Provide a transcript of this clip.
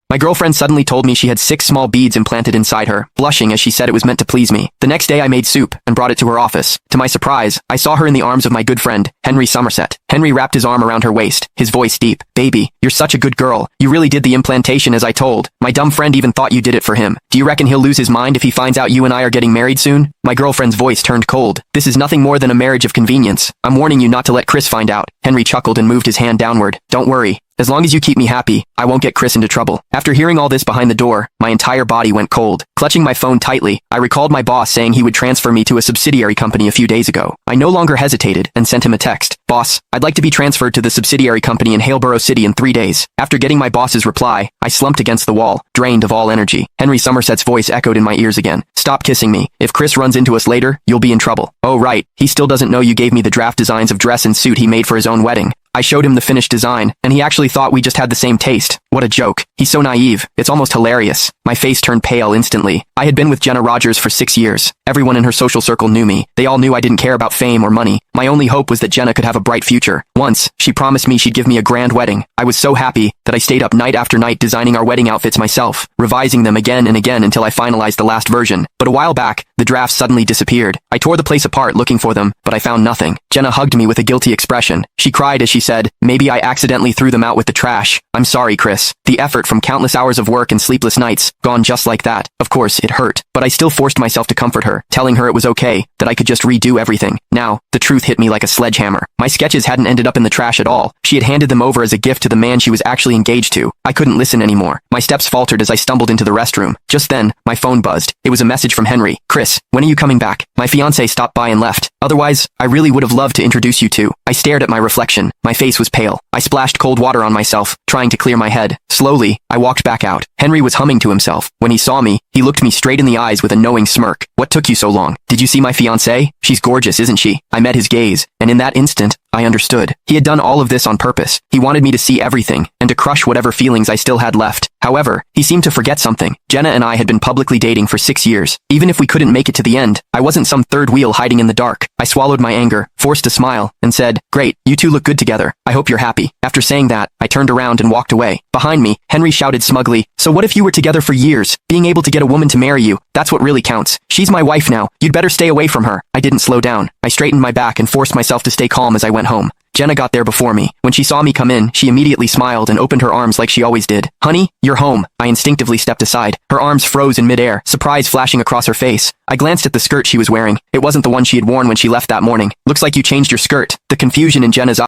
My girlfriend suddenly told me she had 6 small beads implanted inside her, blushing as she said it was meant to please me. The next day I made soup and brought it to her office. To my surprise, I saw her in the arms of my good friend, Henry Somerset. Henry wrapped his arm around her waist, his voice deep. "Baby, you're such a good girl. You really did the implantation as I told. My dumb friend even thought you did it for him. Do you reckon he'll lose his mind if he finds out you and I are getting married soon?" My girlfriend's voice turned cold. "This is nothing more than a marriage of convenience. I'm warning you not to let Chris find out." Henry chuckled and moved his hand downward. "Don't worry. As long as you keep me happy, I won't get Chris into trouble." After hearing all this behind the door, my entire body went cold. Clutching my phone tightly, I recalled my boss saying he would transfer me to a subsidiary company a few days ago. I no longer hesitated and sent him a text. "Boss, I'd like to be transferred to the subsidiary company in Haleborough City in 3 days. After getting my boss's reply, I slumped against the wall, drained of all energy. Henry Somerset's voice echoed in my ears again. "Stop kissing me. If Chris runs into us later, you'll be in trouble." "Oh right, he still doesn't know you gave me the draft designs of dress and suit he made for his own wedding." I showed him the finished design, and he actually thought we just had the same taste. What a joke. He's so naive. It's almost hilarious. My face turned pale instantly. I had been with Jenna Rogers for 6 years. Everyone in her social circle knew me. They all knew I didn't care about fame or money. My only hope was that Jenna could have a bright future. Once, she promised me she'd give me a grand wedding. I was so happy that I stayed up night after night designing our wedding outfits myself, revising them again and again until I finalized the last version. But a while back, the drafts suddenly disappeared. I tore the place apart looking for them, but I found nothing. Jenna hugged me with a guilty expression. She cried as she said, "Maybe I accidentally threw them out with the trash. I'm sorry, Chris." The effort from countless hours of work and sleepless nights, gone just like that. Of course, it hurt, but I still forced myself to comfort her, telling her it was okay, that I could just redo everything. Now, the truth hit me like a sledgehammer. My sketches hadn't ended up in the trash at all. She had handed them over as a gift to the man she was actually engaged to. I couldn't listen anymore. My steps faltered as I stumbled into the restroom. Just then, my phone buzzed. It was a message from Henry. "Chris, when are you coming back? My fiancé stopped by and left. Otherwise, I really would have loved to introduce you to." I stared at my reflection. My face was pale. I splashed cold water on myself, trying to clear my head. Slowly, I walked back out. Henry was humming to himself. When he saw me, he looked me straight in the eyes with a knowing smirk. "What took you so long? Did you see my fiancée? She's gorgeous, isn't she?" I met his gaze, and in that instant, I understood. He had done all of this on purpose. He wanted me to see everything, and to crush whatever feelings I still had left. However, he seemed to forget something. Jenna and I had been publicly dating for 6 years. Even if we couldn't make it to the end, I wasn't some third wheel hiding in the dark. I swallowed my anger, forced a smile, and said, "Great, you two look good together. I hope you're happy." After saying that, I turned around and walked away. Behind me, Henry shouted smugly, "So what if you were together for years? Being able to get a woman to marry you, that's what really counts. She's my wife now. You'd better stay away from her." I didn't slow down. I straightened my back and forced myself to stay calm as I went home. Jenna got there before me. When she saw me come in, she immediately smiled and opened her arms like she always did. "Honey, you're home." I instinctively stepped aside. Her arms froze in midair, surprise flashing across her face. I glanced at the skirt she was wearing. It wasn't the one she had worn when she left that morning. "Looks like you changed your skirt." The confusion in Jenna's